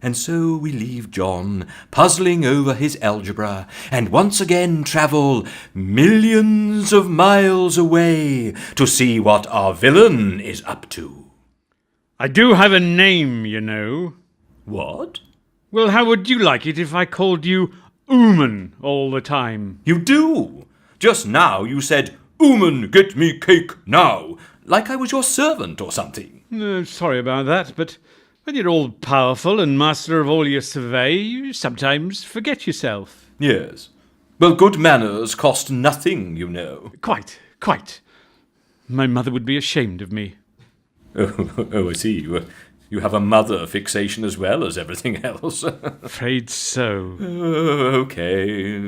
And so we leave John puzzling over his algebra, and once again travel millions of miles away to see what our villain is up to. I do have a name, you know. What? Well, how would you like it if I called you Ooman all the time? You do! Just now you said, "Ooman, get me cake now," like I was your servant or something. Sorry about that, but when you're all-powerful and master of all your survey, you sometimes forget yourself. Yes. Well, good manners cost nothing, you know. Quite. My mother would be ashamed of me. Oh, I see. You have a mother fixation as well as everything else. Afraid so. Okay.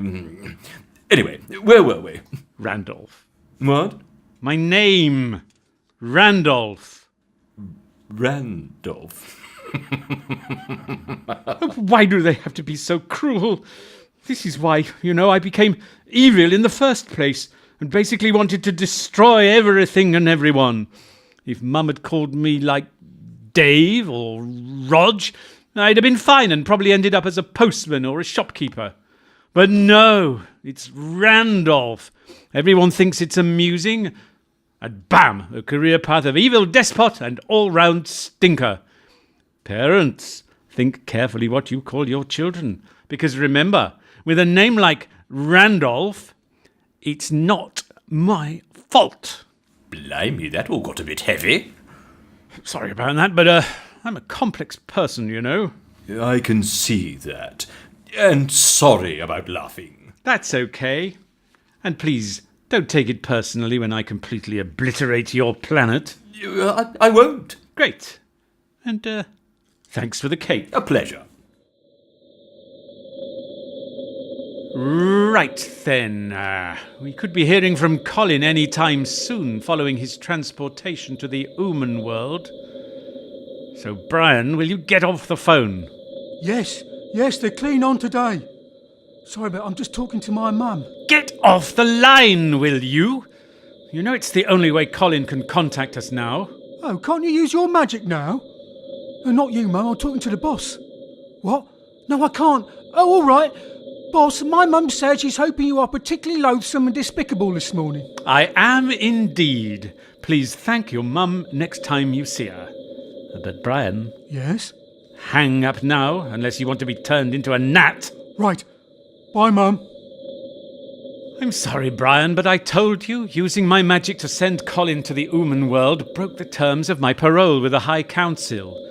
Anyway, where were we? Randolph. What? My name. Randolph. Randolph. Why do they have to be so cruel? This is why, I became evil in the first place and basically wanted to destroy everything and everyone. If Mum had called me like Dave or Rog, I'd have been fine and probably ended up as a postman or a shopkeeper. But no, it's Randolph. Everyone thinks it's amusing. And bam, a career path of evil despot and all-round stinker. Parents, think carefully what you call your children. Because remember, with a name like Randolph, it's not my fault. Blimey, that all got a bit heavy. Sorry about that, but I'm a complex person, you know. I can see that. And sorry about laughing. That's okay. And please, don't take it personally when I completely obliterate your planet. I won't. Great. And, thanks for the cake. A pleasure. Right then, we could be hearing from Colin any time soon following his transportation to the Ooman world. So, Brian, will you get off the phone? Yes, they're clean on today. Sorry, but I'm just talking to my mum. Get off the line, will you? You know it's the only way Colin can contact us now. Oh, can't you use your magic now? No, not you, Mum, I'm talking to the boss. What? No, I can't. Oh, all right. Boss, my mum said she's hoping you are particularly loathsome and despicable this morning. I am indeed. Please thank your mum next time you see her. But Brian... Yes? Hang up now, unless you want to be turned into a gnat. Right. Bye, Mum. I'm sorry, Brian, but I told you, using my magic to send Colin to the Ooman world broke the terms of my parole with the High Council.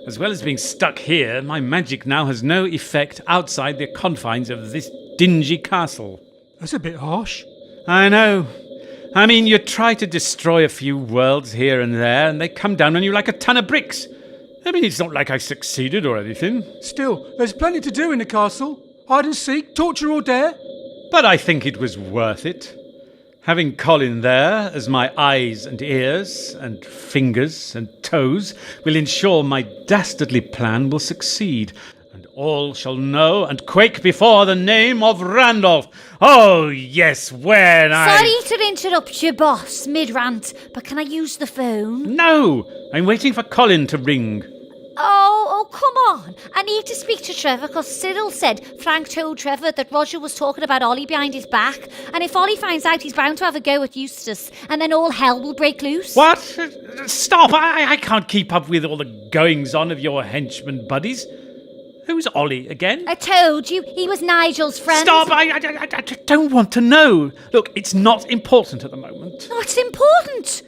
As well as being stuck here, my magic now has no effect outside the confines of this dingy castle. That's a bit harsh. I know. I mean, you try to destroy a few worlds here and there, and they come down on you like a ton of bricks. I mean, it's not like I succeeded or anything. Still, there's plenty to do in the castle. Hide and seek, torture or dare. But I think it was worth it. Having Colin there as my eyes and ears and fingers and toes will ensure my dastardly plan will succeed, and all shall know and quake before the name of Randolph. Oh, yes, Sorry to interrupt you, boss, mid-rant, but can I use the phone? No! I'm waiting for Colin to ring. Oh, come on. I need to speak to Trevor because Cyril said Frank told Trevor that Roger was talking about Ollie behind his back, and if Ollie finds out, he's bound to have a go at Eustace, and then all hell will break loose. What? Stop! I can't keep up with all the goings-on of your henchman buddies. Who's Ollie again? I told you, he was Nigel's friend. Stop! I don't want to know. Look, it's not important at the moment. No, it's important.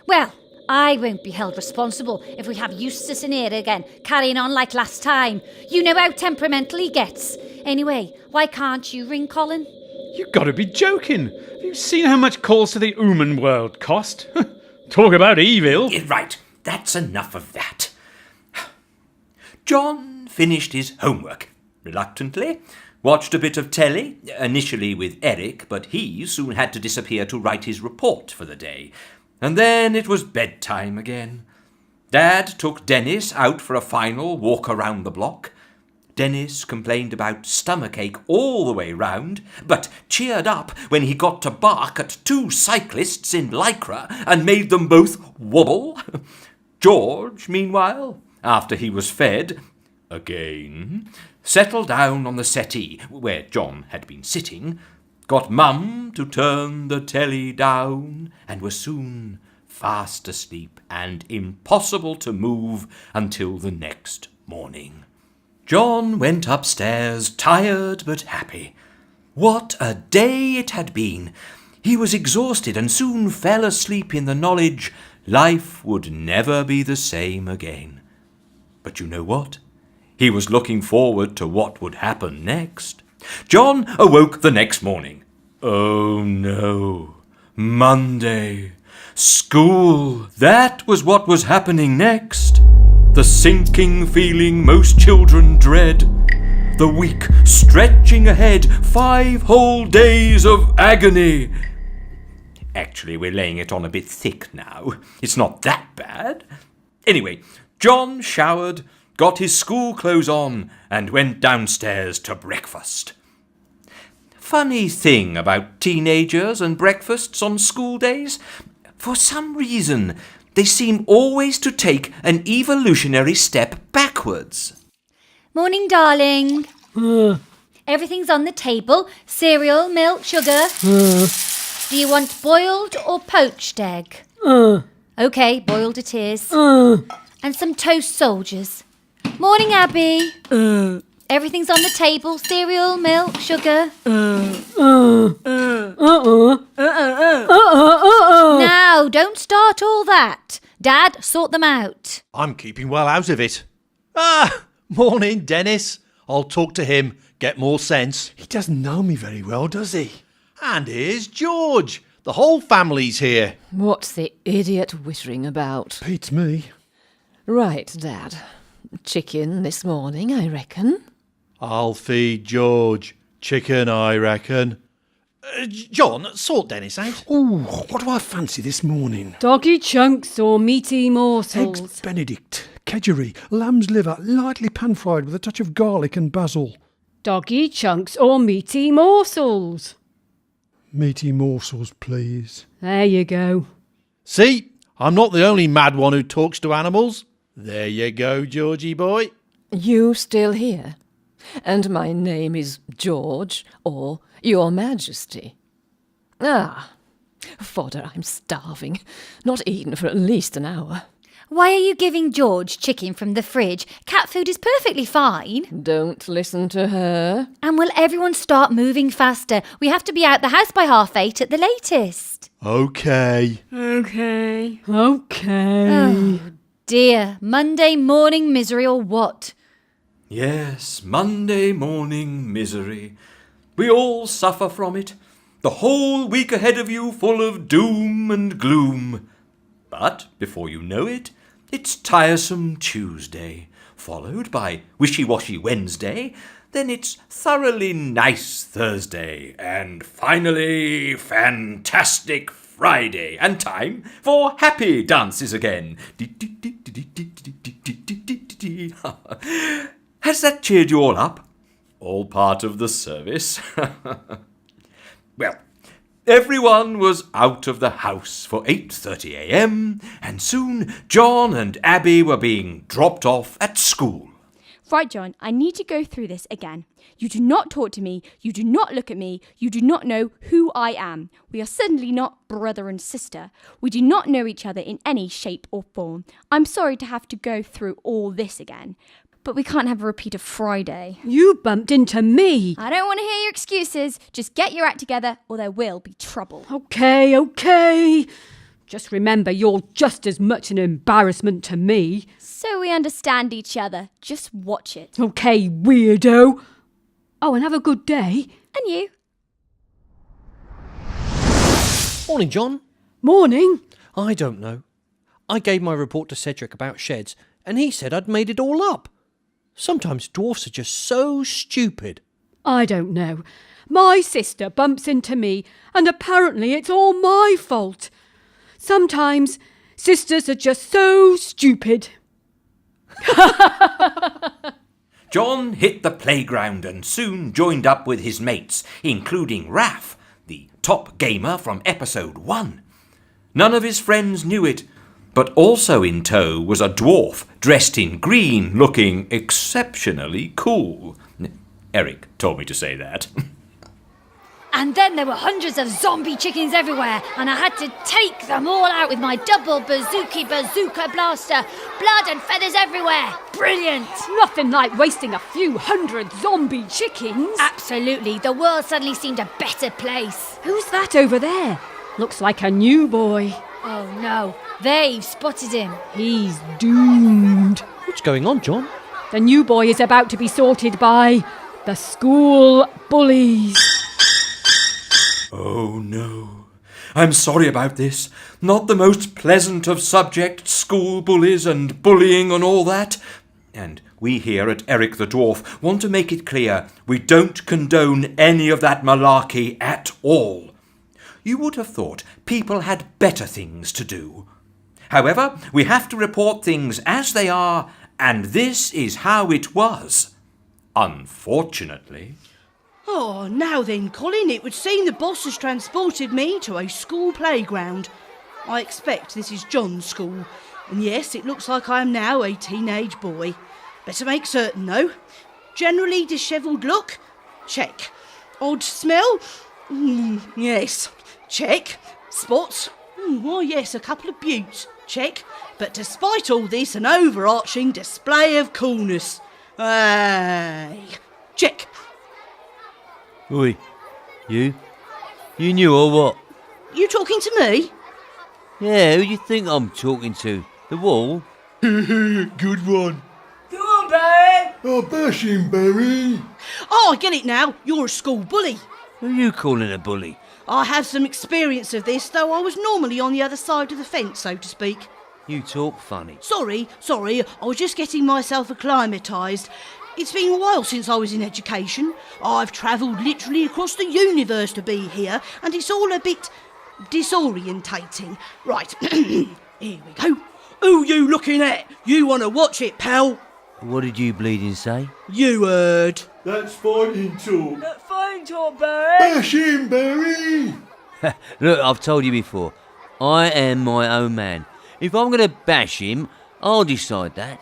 Well, I won't be held responsible if we have Eustace in here again, carrying on like last time. You know how temperamental he gets. Anyway, why can't you ring Colin? You've got to be joking. Have you seen how much calls to the Ooman world cost? Talk about evil. Right, that's enough of that. John finished his homework, reluctantly, watched a bit of telly, initially with Eric, but he soon had to disappear to write his report for the day. And then it was bedtime again. Dad took Dennis out for a final walk around the block. Dennis complained about stomachache all the way round, but cheered up when he got to bark at two cyclists in lycra and made them both wobble. George, meanwhile, after he was fed, again, settled down on the settee where John had been sitting, got Mum to turn the telly down, and was soon fast asleep and impossible to move until the next morning. John went upstairs, tired but happy. What a day it had been! He was exhausted and soon fell asleep in the knowledge life would never be the same again. But you know what? He was looking forward to what would happen next. John awoke the next morning. Oh no, Monday. School! That was what was happening next. The sinking feeling most children dread. The week stretching ahead, 5 whole days of agony. Actually, we're laying it on a bit thick now. It's not that bad. Anyway, John showered, got his school clothes on, and went downstairs to breakfast. Funny thing about teenagers and breakfasts on school days. For some reason, they seem always to take an evolutionary step backwards. Morning, darling. Everything's on the table. Cereal, milk, sugar. Do you want boiled or poached egg? OK, boiled it is. And some toast soldiers. Morning, Abby. Everything's on the table. Cereal, milk, sugar. Now, don't start all that. Dad, sort them out. I'm keeping well out of it. Morning, Dennis. I'll talk to him, get more sense. He doesn't know me very well, does he? And here's George. The whole family's here. What's the idiot whittering about? Beats me. Right, Dad. Chicken this morning, I reckon. I'll feed George. Chicken, I reckon. John, sort Dennis out. Ooh, what do I fancy this morning? Doggy chunks or meaty morsels? Eggs Benedict, kedgeree, lamb's liver, lightly pan-fried with a touch of garlic and basil. Doggy chunks or meaty morsels? Meaty morsels, please. There you go. See, I'm not the only mad one who talks to animals. There you go, Georgie boy. You still here? And my name is George, or Your Majesty. Fodder, I'm starving. Not eaten for at least an hour. Why are you giving George chicken from the fridge? Cat food is perfectly fine. Don't listen to her. And will everyone start moving faster? We have to be out the house by 8:30 at the latest. OK. OK. Oh, dear. Monday morning misery or what? Yes, Monday morning misery. We all suffer from it. The whole week ahead of you full of doom and gloom. But, before you know it, it's tiresome Tuesday, followed by wishy-washy Wednesday, then it's thoroughly nice Thursday, and finally fantastic Friday, and time for happy dances again. Has that cheered you all up? All part of the service. Well, everyone was out of the house for 8:30 a.m, and soon John and Abby were being dropped off at school. Right, John, I need to go through this again. You do not talk to me, you do not look at me, you do not know who I am. We are certainly not brother and sister. We do not know each other in any shape or form. I'm sorry to have to go through all this again, but we can't have a repeat of Friday. You bumped into me. I don't want to hear your excuses. Just get your act together or there will be trouble. OK. Just remember, you're just as much an embarrassment to me. So we understand each other. Just watch it. OK, weirdo. Oh, and have a good day. And you? Morning, John. Morning. I don't know. I gave my report to Cedric about sheds, and he said I'd made it all up. Sometimes dwarfs are just so stupid. I don't know. My sister bumps into me, and apparently it's all my fault. Sometimes sisters are just so stupid. John hit the playground and soon joined up with his mates, including Raph, the top gamer from episode 1. None of his friends knew it, But also in tow was a dwarf dressed in green, looking exceptionally cool. Eric told me to say that. And then there were hundreds of zombie chickens everywhere, and I had to take them all out with my double bazooka blaster. Blood and feathers everywhere. Brilliant! Nothing like wasting a few hundred zombie chickens. Absolutely. The world suddenly seemed a better place. Who's that over there? Looks like a new boy. Oh no, they've spotted him. He's doomed. What's going on, John? The new boy is about to be sorted by the school bullies. Oh no. I'm sorry about this. Not the most pleasant of subjects, school bullies and bullying and all that. And we here at Eric the Dwarf want to make it clear we don't condone any of that malarkey at all. You would have thought people had better things to do. However, we have to report things as they are, and this is how it was. Unfortunately. Oh, now then, Colin, it would seem the boss has transported me to a school playground. I expect this is John's school, and yes, it looks like I am now a teenage boy. Better make certain, though. Generally dishevelled look? Check. Odd smell? Yes. Check. Spots? Why, yes, a couple of buttes. Check. But despite all this, an overarching display of coolness. Aye. Check. Oi, you? You knew or what? You talking to me? Yeah, who do you think I'm talking to? The wall? Good one. Go on, Barry. Oh, bash him, Barry. Oh, I get it now. You're a school bully. Who are you calling a bully? I have some experience of this, though I was normally on the other side of the fence, so to speak. You talk funny. Sorry, I was just getting myself acclimatised. It's been a while since I was in education. I've travelled literally across the universe to be here, and it's all a bit disorientating. Right, here we go. Who you looking at? You want to watch it, pal? What did you bleeding say? You heard. That's fighting talk. That fine talk, Barry. Bash him, Barry. Look, I've told you before. I am my own man. If I'm going to bash him, I'll decide that.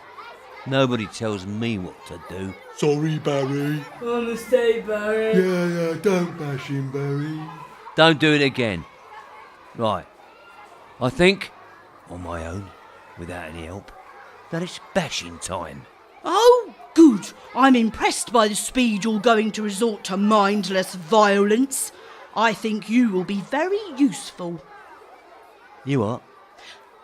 Nobody tells me what to do. Sorry, Barry. My mistake, Barry. Yeah, don't bash him, Barry. Don't do it again. Right. I think, on my own, without any help, that it's bashing time. Oh, good. I'm impressed by the speed you're going to resort to mindless violence. I think you will be very useful. You what?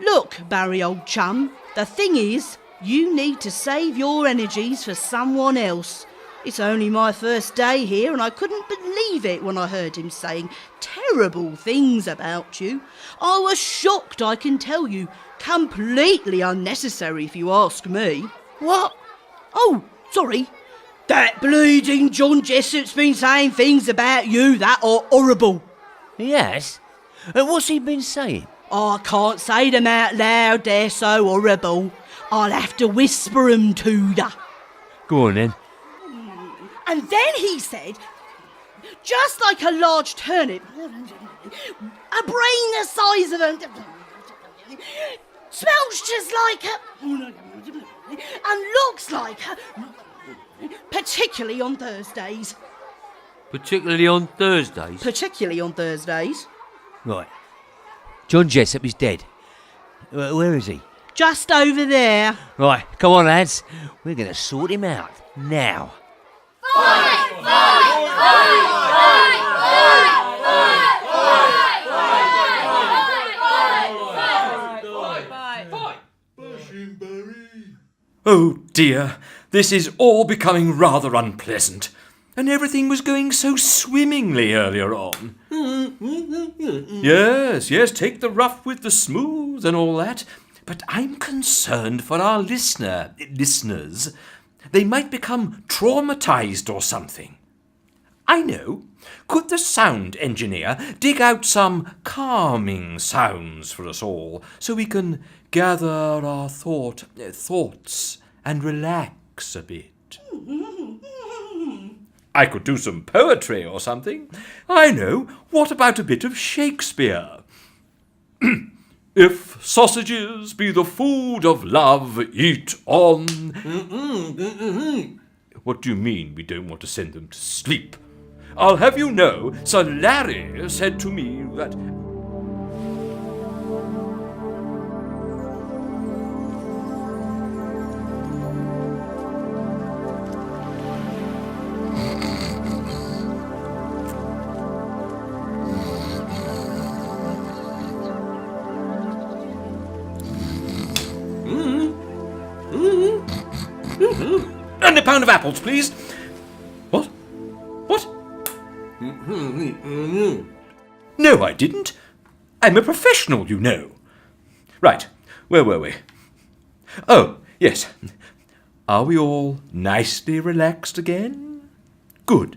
Look, Barry, old chum, the thing is, you need to save your energies for someone else. It's only my first day here, and I couldn't believe it when I heard him saying terrible things about you. I was shocked, I can tell you. Completely unnecessary, if you ask me. What? Oh, sorry. That bleeding John Jessop's been saying things about you that are horrible. Yes? What's he been saying? I can't say them out loud, they're so horrible. I'll have to whisper 'em to ya. Go on then. And then he said, just like a large turnip, a brain the size of a... smells just like a... and looks like a... particularly on Thursdays. Particularly on Thursdays? Particularly on Thursdays. Right. John Jessop is dead. Where is he? Just over there. Right, come on, lads. We're going to sort him out now. Fight! Fight! Fight! Oh dear, this is all becoming rather unpleasant. And everything was going so swimmingly earlier on. Yes, take the rough with the smooth and all that. But I'm concerned for our listeners. They might become traumatised or something. I know. Could the sound engineer dig out some calming sounds for us all so we can gather our thoughts and relax a bit? I could do some poetry or something. I know. What about a bit of Shakespeare? If sausages be the food of love, eat on. What do you mean we don't want to send them to sleep? I'll have you know, Sir Larry said to me that... And a pound of apples, please. What? What? No, I didn't. I'm a professional, you know. Right, where were we? Oh, yes. Are we all nicely relaxed again? Good.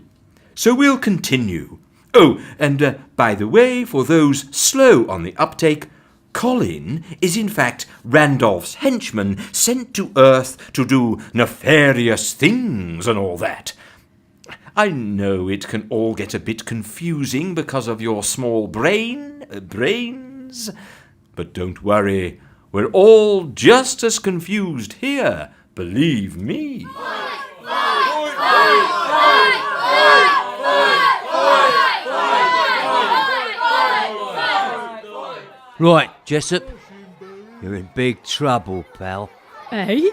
So we'll continue. Oh, and by the way, for those slow on the uptake, Colin is in fact Randolph's henchman sent to Earth to do nefarious things and all that. I know it can all get a bit confusing because of your small brains, but don't worry, we're all just as confused here, believe me. Right, Jessop, you're in big trouble, pal. Eh?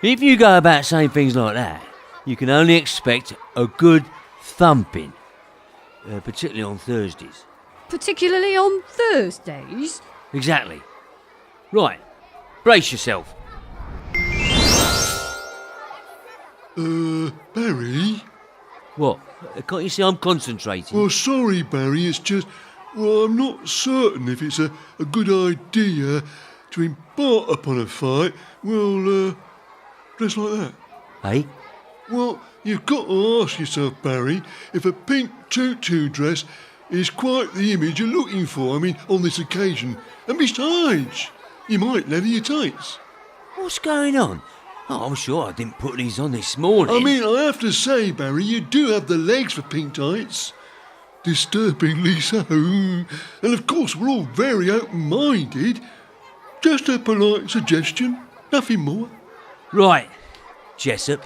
If you go about saying things like that, you can only expect a good thumping, particularly on Thursdays. Particularly on Thursdays? Exactly. Right, brace yourself. Barry? What? Can't you see I'm concentrating? Well, sorry, Barry, it's just... Well, I'm not certain if it's a good idea to embark upon a fight, well, dressed like that. Eh? Well, you've got to ask yourself, Barry, if a pink tutu dress is quite the image you're looking for, on this occasion. And besides, you might leather your tights. What's going on? Oh, I'm sure I didn't put these on this morning. I have to say, Barry, you do have the legs for pink tights. Disturbingly so. And of course, we're all very open-minded. Just a polite suggestion, nothing more. Right, Jessop.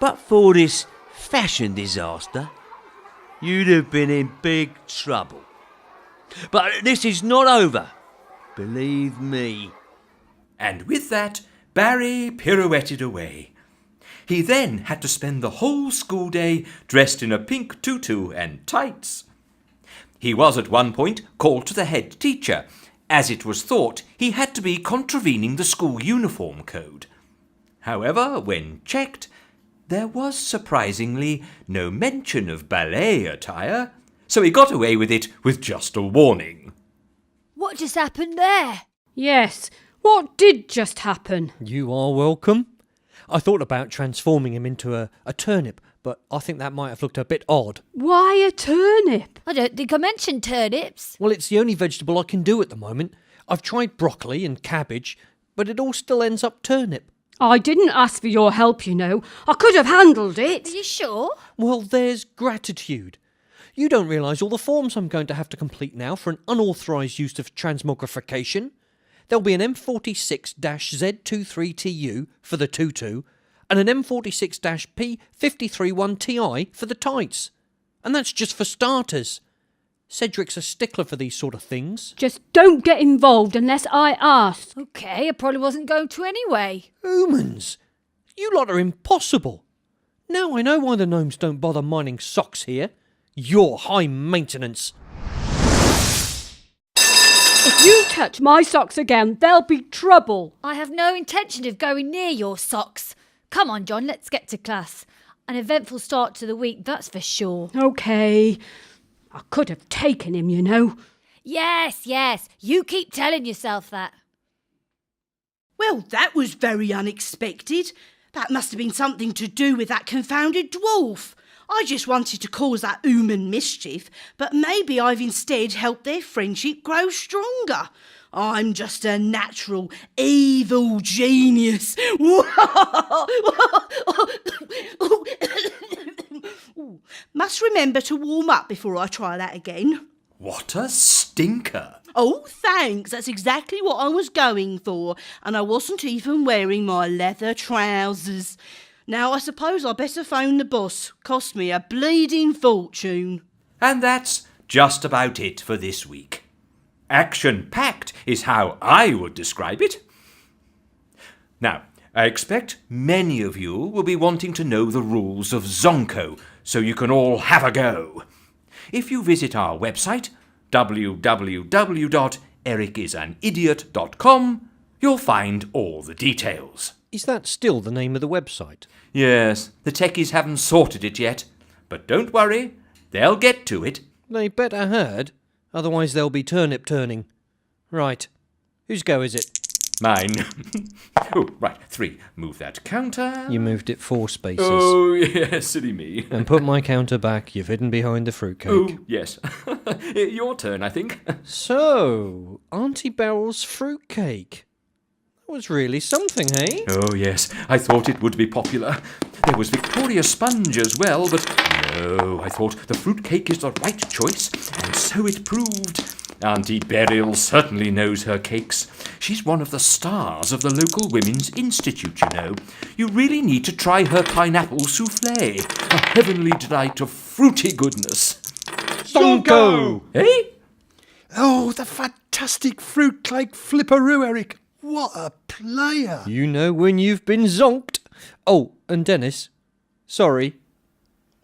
But for this fashion disaster, you'd have been in big trouble. But this is not over. Believe me. And with that, Barry pirouetted away. He then had to spend the whole school day dressed in a pink tutu and tights. He was at one point called to the head teacher, as it was thought he had to be contravening the school uniform code. However, when checked, there was surprisingly no mention of ballet attire, so he got away with it with just a warning. What just happened there? Yes, what did just happen? You are welcome. I thought about transforming him into a turnip, but I think that might have looked a bit odd. Why a turnip? I don't think I mentioned turnips. Well, it's the only vegetable I can do at the moment. I've tried broccoli and cabbage, but it all still ends up turnip. I didn't ask for your help, you know. I could have handled it. Are you sure? Well, there's gratitude. You don't realise all the forms I'm going to have to complete now for an unauthorised use of transmogrification. There'll be an M46-Z23TU for the tutu and an M46-P531TI for the tights. And that's just for starters. Cedric's a stickler for these sort of things. Just don't get involved unless I ask. Okay, I probably wasn't going to anyway. Humans! You lot are impossible. Now I know why the gnomes don't bother mining socks here. You're high maintenance. If you touch my socks again, there'll be trouble. I have no intention of going near your socks. Come on, John, let's get to class. An eventful start to the week, that's for sure. OK. I could have taken him, you know. Yes, you keep telling yourself that. Well, that was very unexpected. That must have been something to do with that confounded dwarf. I just wanted to cause that human mischief, but maybe I've instead helped their friendship grow stronger. I'm just a natural evil genius. Must remember to warm up before I try that again. What a stinker. Oh, thanks. That's exactly what I was going for. And I wasn't even wearing my leather trousers. Now, I suppose I better phone the boss. Cost me a bleeding fortune. And that's just about it for this week. Action-packed is how I would describe it. Now, I expect many of you will be wanting to know the rules of Zonko, so you can all have a go. If you visit our website, www.ericisanidiot.com, you'll find all the details. Is that still the name of the website? Yes, the techies haven't sorted it yet, but don't worry, they'll get to it. They better herd, otherwise they'll be turnip turning. Right, whose go is it? Mine. Oh, right, 3. Move that counter. You moved it 4 spaces. Oh, yes, silly me. And put my counter back, you've hidden behind the fruitcake. Oh, yes. Your turn, I think. So, Auntie Beryl's fruitcake. That was really something, eh? Oh, yes, I thought it would be popular. There was Victoria Sponge as well, but no, I thought the fruitcake is the right choice, and so it proved. Auntie Beryl certainly knows her cakes. She's one of the stars of the local Women's Institute, you know. You really need to try her pineapple soufflé, a heavenly delight of fruity goodness. Zonko! Eh? Oh, the fantastic fruitcake flipperoo, Eric. What a player. You know when you've been zonked. Oh, and Dennis, sorry.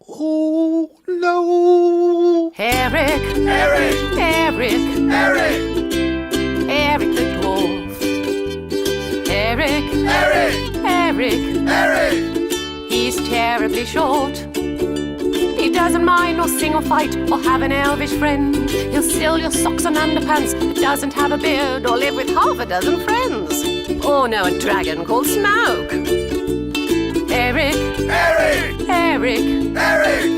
Oh, no. Eric, Eric, Eric, Eric, Eric the dwarf. Eric, Eric, Eric, Eric. He's terribly short. He doesn't mind or sing or fight or have an elvish friend. He'll steal your socks and underpants, but doesn't have a beard or live with half a dozen friends. Or know a dragon called Smoke. Eric, Eric, Eric, Eric,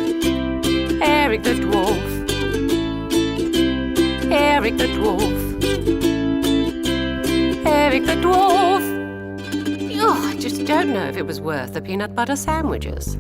Eric the dwarf. Eric the dwarf. Eric the dwarf. Oh, I just don't know if it was worth the peanut butter sandwiches.